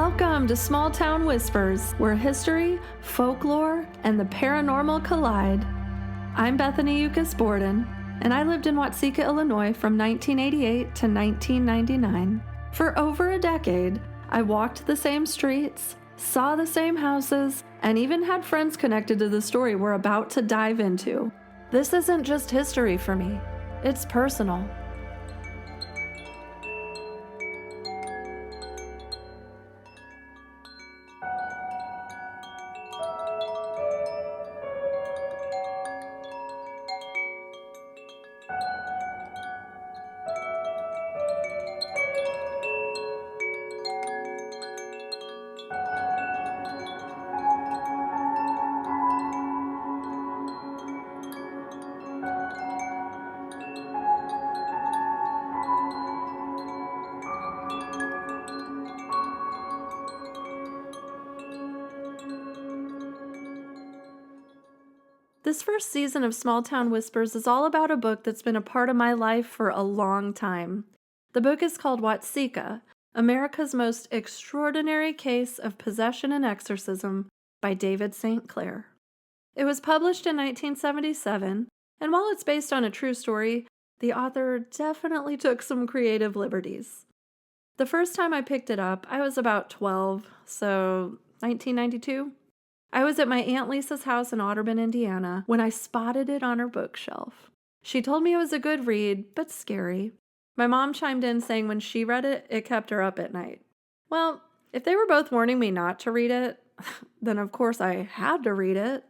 Welcome to Small Town Whispers, where history, folklore, and the paranormal collide. I'm Bethany Borden, and I lived in Watseka, Illinois from 1988 to 1999. For over a decade, I walked the same streets, saw the same houses, and even had friends connected to the story we're about to dive into. This isn't just history for me, it's personal. This first season of Small Town Whispers is all about a book that's been a part of my life for a long time. The book is called Watseka, America's Most Extraordinary Case of Possession and Exorcism by David St. Clair. It was published in 1977, and while it's based on a true story, the author definitely took some creative liberties. The first time I picked it up, I was about 12, so 1992. I was at my Aunt Lisa's house in Otterburn, Indiana, when I spotted it on her bookshelf. She told me it was a good read, but scary. My mom chimed in saying when she read it, it kept her up at night. Well, if they were both warning me not to read it, then of course I had to read it.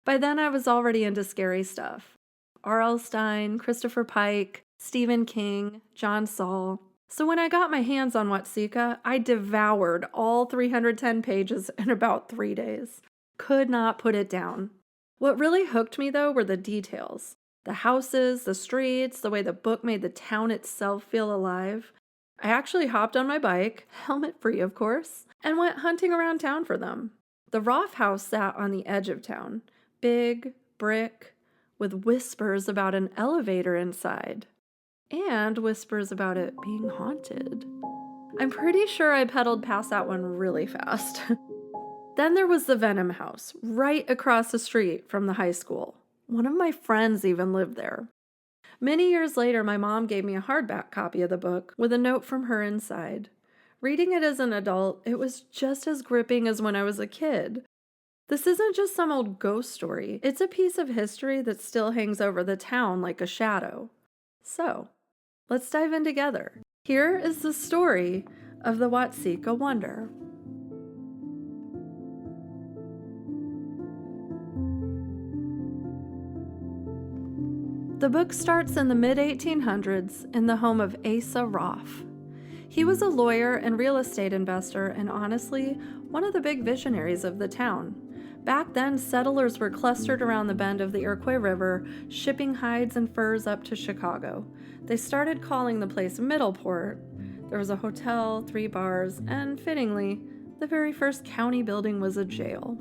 By then I was already into scary stuff. R.L. Stine, Christopher Pike, Stephen King, John Saul. So when I got my hands on Watseka, I devoured all 310 pages in about 3 days. Could not put it down. What really hooked me, though, were the details. The houses, the streets, the way the book made the town itself feel alive. I actually hopped on my bike, helmet-free of course, and went hunting around town for them. The Roff house sat on the edge of town, big, brick, with whispers about an elevator inside. And whispers about it being haunted. I'm pretty sure I pedaled past that one really fast. Then there was the Venom house, right across the street from the high school. One of my friends even lived there. Many years later, my mom gave me a hardback copy of the book with a note from her inside. Reading it as an adult, it was just as gripping as when I was a kid. This isn't just some old ghost story. It's a piece of history that still hangs over the town like a shadow. So, let's dive in together. Here is the story of the Watseka Wonder. The book starts in the mid-1800s in the home of Asa Roff. He was a lawyer and real estate investor and honestly, one of the big visionaries of the town. Back then, settlers were clustered around the bend of the Iroquois River, shipping hides and furs up to Chicago. They started calling the place Middleport. There was a hotel, 3 bars, and fittingly, the very first county building was a jail.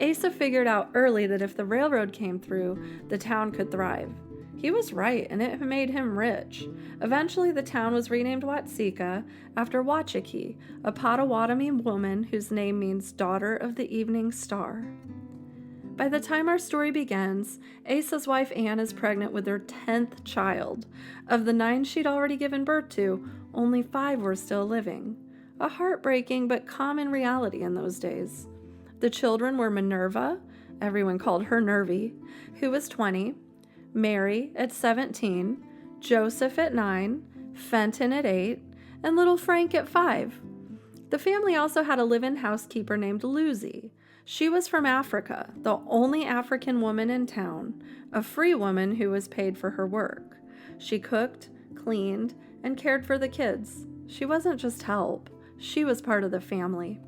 Asa figured out early that if the railroad came through, the town could thrive. He was right, and it made him rich. Eventually, the town was renamed Watseka after Watseka, a Potawatomi woman whose name means daughter of the evening star. By the time our story begins, Asa's wife Anne is pregnant with her 10th child. Of the 9 she'd already given birth to, only 5 were still living. A heartbreaking but common reality in those days. The children were Minerva, everyone called her Nervy, who was 20, Mary at 17, Joseph at 9, Fenton at 8, and little Frank at 5. The family also had a live-in housekeeper named Lucy. She was from Africa, the only African woman in town, a free woman who was paid for her work. She cooked, cleaned, and cared for the kids. She wasn't just help, she was part of the family.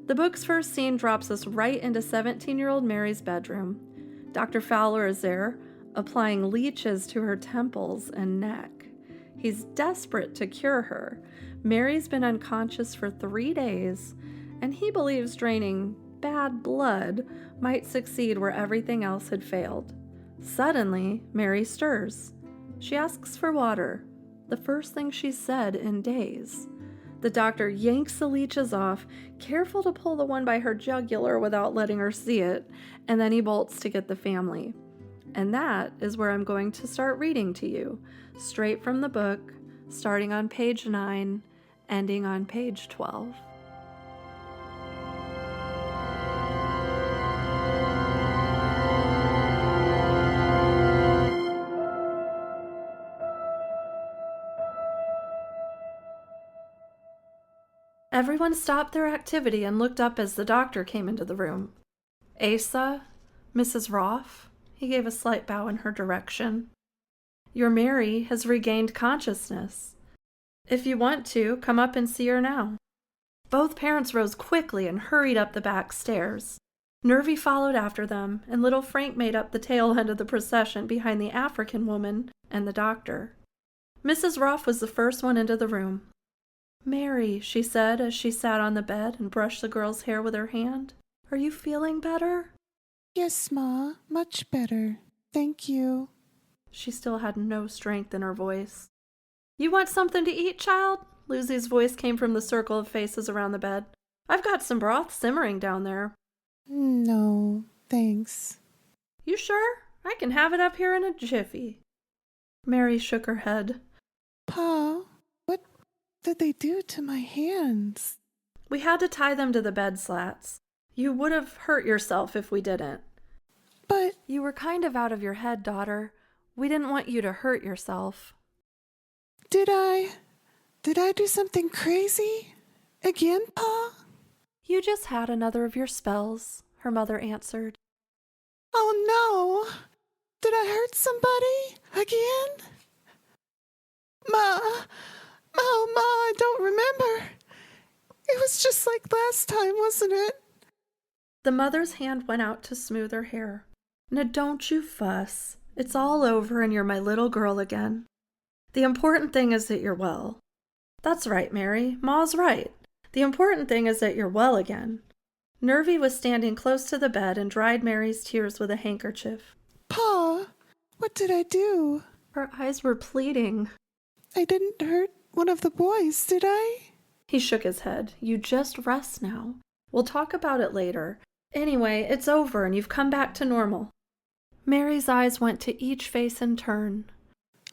The book's first scene drops us right into 17-year-old Mary's bedroom. Dr. Fowler is there, applying leeches to her temples and neck. He's desperate to cure her. Mary's been unconscious for 3 days, and he believes draining bad blood might succeed where everything else had failed. Suddenly, Mary stirs. She asks for water, the first thing she's said in days. The doctor yanks the leeches off, careful to pull the one by her jugular without letting her see it, and then he bolts to get the family. And that is where I'm going to start reading to you, straight from the book, starting on page 9, ending on page 12. Everyone stopped their activity and looked up as the doctor came into the room. Asa, Mrs. Roff, he gave a slight bow in her direction. Your Mary has regained consciousness. If you want to, come up and see her now. Both parents rose quickly and hurried up the back stairs. Nervy followed after them, and little Frank made up the tail end of the procession behind the African woman and the doctor. Mrs. Roff was the first one into the room. Mary, she said as she sat on the bed and brushed the girl's hair with her hand, are you feeling better? Yes, Ma, much better. Thank you. She still had no strength in her voice. You want something to eat, child? Lucy's voice came from the circle of faces around the bed. I've got some broth simmering down there. No, thanks. You sure? I can have it up here in a jiffy. Mary shook her head. Pa, what did they do to my hands? We had to tie them to the bed slats. You would have hurt yourself if we didn't. But you were kind of out of your head, daughter. We didn't want you to hurt yourself. Did I do something crazy? Again, Pa? You just had another of your spells, her mother answered. Oh no! Did I hurt somebody? Again? Oh, Ma, I don't remember. It was just like last time, wasn't it? The mother's hand went out to smooth her hair. Now don't you fuss. It's all over and you're my little girl again. The important thing is that you're well. That's right, Mary. Ma's right. The important thing is that you're well again. Nervy was standing close to the bed and dried Mary's tears with a handkerchief. Pa, what did I do? Her eyes were pleading. I didn't hurt one of the boys, did I? He shook his head. You just rest now. We'll talk about it later. Anyway, it's over and you've come back to normal. Mary's eyes went to each face in turn.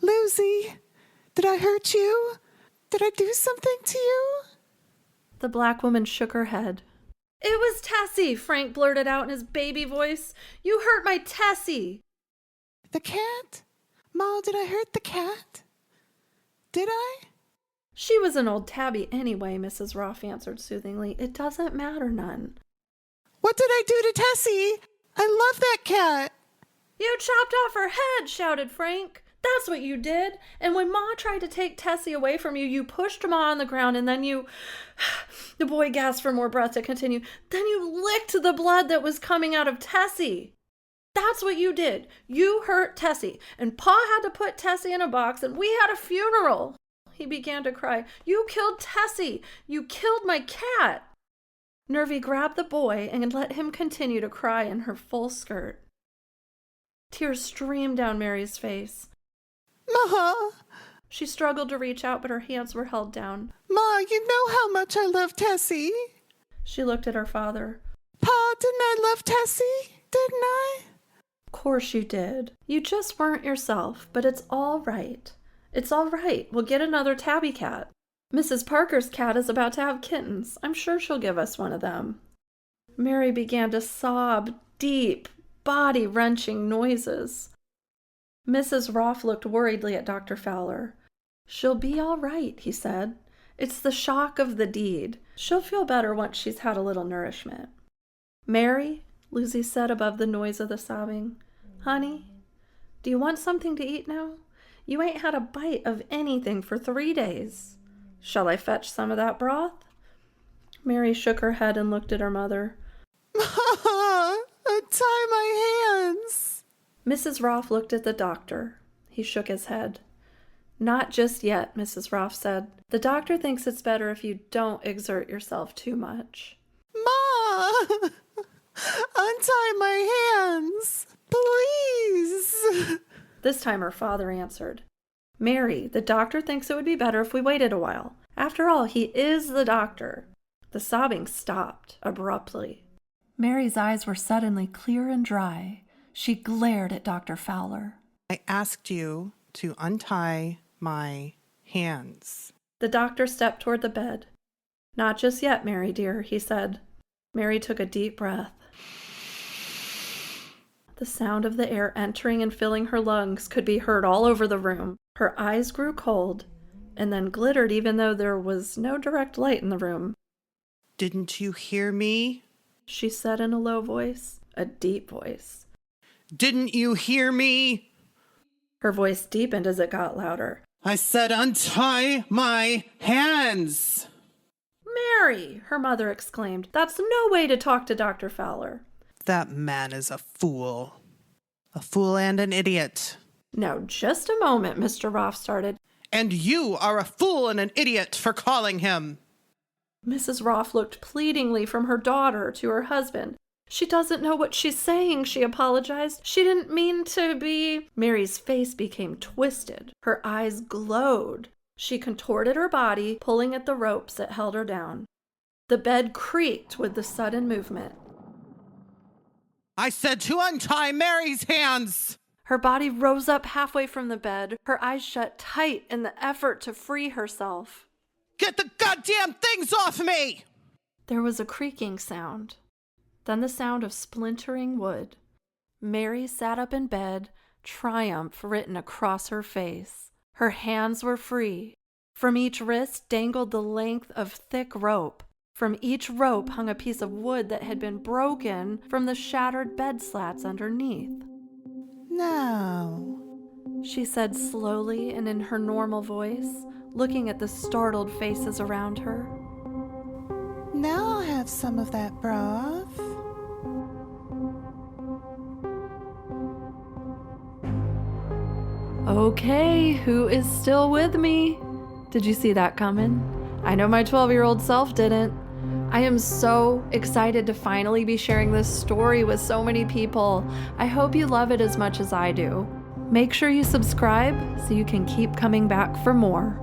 Lucy, did I hurt you? Did I do something to you? The black woman shook her head. It was Tessie, Frank blurted out in his baby voice. You hurt my Tessie. The cat? Ma, did I hurt the cat? Did I? She was an old tabby anyway, Mrs. Roff answered soothingly. It doesn't matter none. What did I do to Tessie? I love that cat. You chopped off her head, shouted Frank. That's what you did. And when Ma tried to take Tessie away from you, you pushed Ma on the ground and then you... The boy gasped for more breath to continue. Then you licked the blood that was coming out of Tessie. That's what you did. You hurt Tessie. And Pa had to put Tessie in a box and we had a funeral. He began to cry. You killed Tessie. You killed my cat. Nervy grabbed the boy and let him continue to cry in her full skirt. Tears streamed down Mary's face. Ma! She struggled to reach out, but her hands were held down. Ma, you know how much I love Tessie. She looked at her father. Pa, didn't I love Tessie? Didn't I? Of course you did. You just weren't yourself, but it's all right. It's all right. We'll get another tabby cat. Mrs. Parker's cat is about to have kittens. I'm sure she'll give us one of them. Mary began to sob deep, body-wrenching noises. Mrs. Roff looked worriedly at Dr. Fowler. She'll be all right, he said. It's the shock of the deed. She'll feel better once she's had a little nourishment. Mary, Lucy said above the noise of the sobbing, honey, do you want something to eat now? You ain't had a bite of anything for 3 days. Shall I fetch some of that broth? Mary shook her head and looked at her mother. Untie my hands. Mrs. Roff looked at the doctor. He shook his head. Not just yet, Mrs. Roff said. The doctor thinks it's better if you don't exert yourself too much. Ma! Untie my hands, please. This time her father answered. Mary, the doctor thinks it would be better if we waited a while. After all, he is the doctor. The sobbing stopped abruptly. Mary's eyes were suddenly clear and dry. She glared at Dr. Fowler. I asked you to untie my hands. The doctor stepped toward the bed. Not just yet, Mary dear, he said. Mary took a deep breath. The sound of the air entering and filling her lungs could be heard all over the room. Her eyes grew cold and then glittered even though there was no direct light in the room. Didn't you hear me? She said in a low voice, a deep voice. Didn't you hear me? Her voice deepened as it got louder. I said untie my hands. Mary, her mother exclaimed. That's no way to talk to Dr. Fowler. That man is a fool. A fool and an idiot. Now, just a moment, Mr. Roff started. And you are a fool and an idiot for calling him. Mrs. Roff looked pleadingly from her daughter to her husband. She doesn't know what she's saying, she apologized. She didn't mean to be... Mary's face became twisted. Her eyes glowed. She contorted her body, pulling at the ropes that held her down. The bed creaked with the sudden movement. I said to untie Mary's hands. Her body rose up halfway from the bed, her eyes shut tight in the effort to free herself. Get the goddamn things off me! There was a creaking sound, then the sound of splintering wood. Mary sat up in bed, triumph written across her face. Her hands were free. From each wrist dangled the length of thick rope. From each rope hung a piece of wood that had been broken from the shattered bed slats underneath. Now, She said slowly and in her normal voice, looking at the startled faces around her. now I'll have some of that broth. Okay, who is still with me? Did you see that coming? I know my 12-year-old self didn't. I am so excited to finally be sharing this story with so many people. I hope you love it as much as I do. Make sure you subscribe so you can keep coming back for more.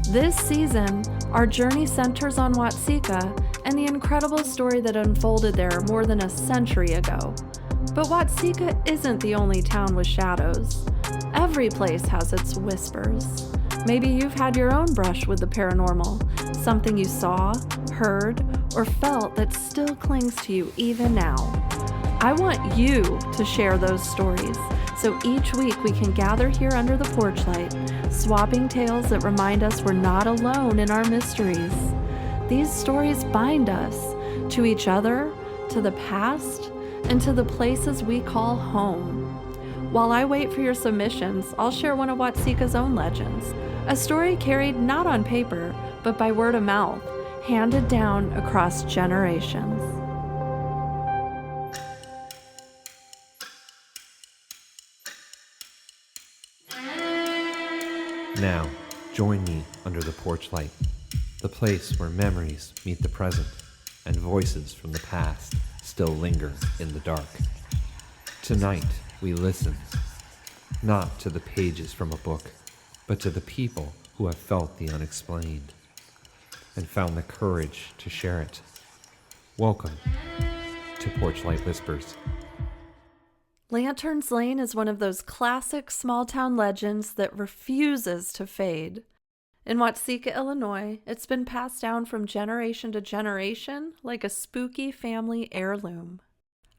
This season, our journey centers on Watseka and the incredible story that unfolded there more than a century ago. But Watseka isn't the only town with shadows. Every place has its whispers. Maybe you've had your own brush with the paranormal, something you saw, heard, or felt that still clings to you even now. I want you to share those stories, so each week we can gather here under the porch light, swapping tales that remind us we're not alone in our mysteries. These stories bind us to each other, to the past, and to the places we call home. While I wait for your submissions, I'll share one of Watseka's own legends, a story carried not on paper, but by word of mouth, handed down across generations. Now, join me under the porch light, the place where memories meet the present and voices from the past still linger in the dark. Tonight, we listen, not to the pages from a book, but to the people who have felt the unexplained and found the courage to share it. Welcome to Porchlight Whispers. Lanterns Lane is one of those classic small-town legends that refuses to fade. In Watseka, Illinois, it's been passed down from generation to generation like a spooky family heirloom.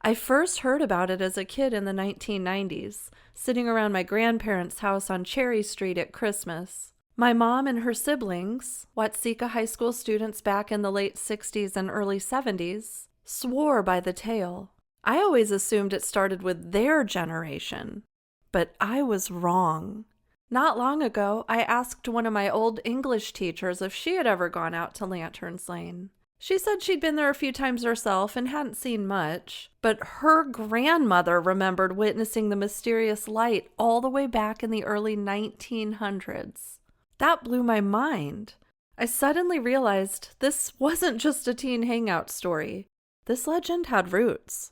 I first heard about it as a kid in the 1990s, sitting around my grandparents' house on Cherry Street at Christmas. My mom and her siblings, Watseka high school students back in the late 60s and early 70s, swore by the tale. I always assumed it started with their generation, but I was wrong. Not long ago, I asked one of my old English teachers if she had ever gone out to Lanterns Lane. She said she'd been there a few times herself and hadn't seen much, but her grandmother remembered witnessing the mysterious light all the way back in the early 1900s. That blew my mind. I suddenly realized this wasn't just a teen hangout story. This legend had roots.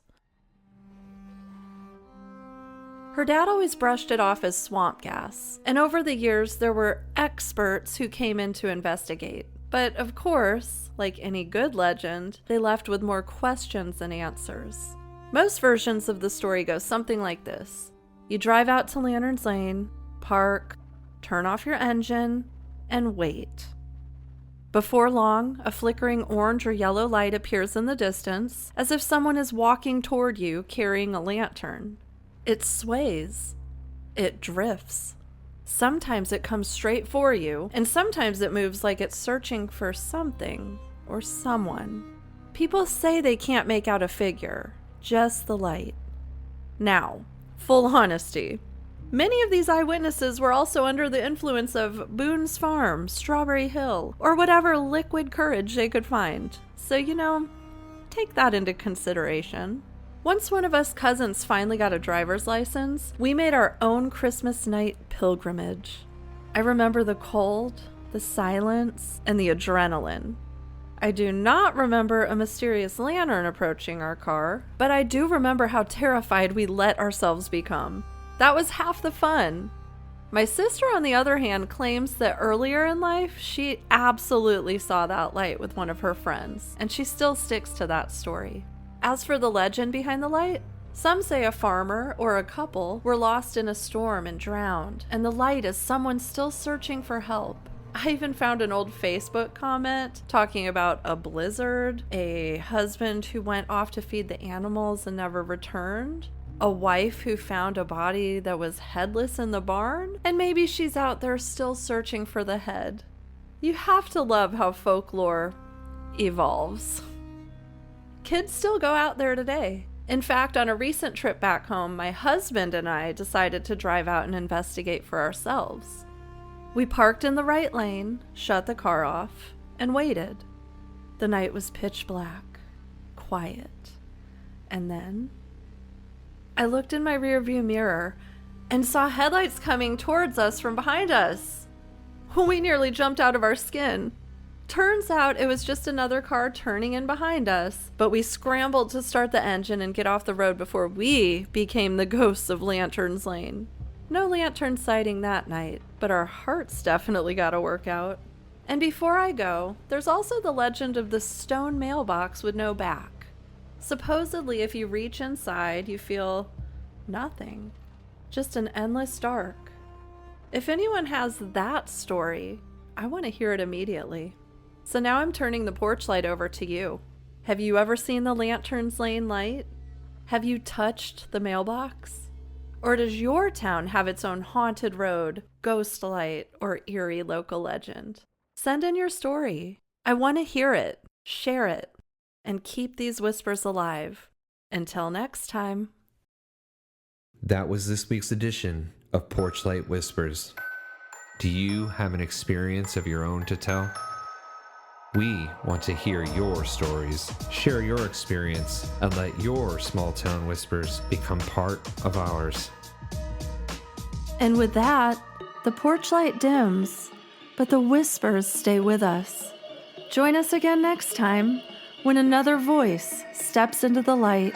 Her dad always brushed it off as swamp gas, and over the years there were experts who came in to investigate. But of course, like any good legend, they left with more questions than answers. Most versions of the story go something like this. You drive out to Lanterns Lane, park, turn off your engine, and wait. Before long, a flickering orange or yellow light appears in the distance, as if someone is walking toward you carrying a lantern. It sways. It drifts. Sometimes it comes straight for you, and sometimes it moves like it's searching for something or someone. People say they can't make out a figure, just the light. Now, full honesty. Many of these eyewitnesses were also under the influence of Boone's Farm, Strawberry Hill, or whatever liquid courage they could find. So, take that into consideration. Once one of us cousins finally got a driver's license, we made our own Christmas night pilgrimage. I remember the cold, the silence, and the adrenaline. I do not remember a mysterious lantern approaching our car, but I do remember how terrified we let ourselves become. That was half the fun. My sister, on the other hand, claims that earlier in life, she absolutely saw that light with one of her friends, and she still sticks to that story. As for the legend behind the light, some say a farmer or a couple were lost in a storm and drowned, and the light is someone still searching for help. I even found an old Facebook comment talking about a blizzard, a husband who went off to feed the animals and never returned, a wife who found a body that was headless in the barn, and maybe she's out there still searching for the head. You have to love how folklore evolves. Kids still go out there today. In fact, on a recent trip back home, my husband and I decided to drive out and investigate for ourselves. We parked in the right lane, shut the car off, and waited. The night was pitch black, quiet. And then I looked in my rearview mirror and saw headlights coming towards us from behind us. We nearly jumped out of our skin. Turns out it was just another car turning in behind us, but we scrambled to start the engine and get off the road before we became the ghosts of Lanterns Lane. No lantern sighting that night, but our hearts definitely got a workout. And before I go, there's also the legend of the stone mailbox with no back. Supposedly, if you reach inside, you feel nothing, just an endless dark. If anyone has that story, I want to hear it immediately. So now I'm turning the porch light over to you. Have you ever seen the Lanterns Lane light? Have you touched the mailbox? Or does your town have its own haunted road, ghost light, or eerie local legend? Send in your story. I want to hear it, share it, and keep these whispers alive. Until next time. That was this week's edition of Porchlight Whispers. Do you have an experience of your own to tell? We want to hear your stories. Share your experience and let your small town whispers become part of ours. And with that, the porch light dims, but the whispers stay with us. Join us again next time when another voice steps into the light.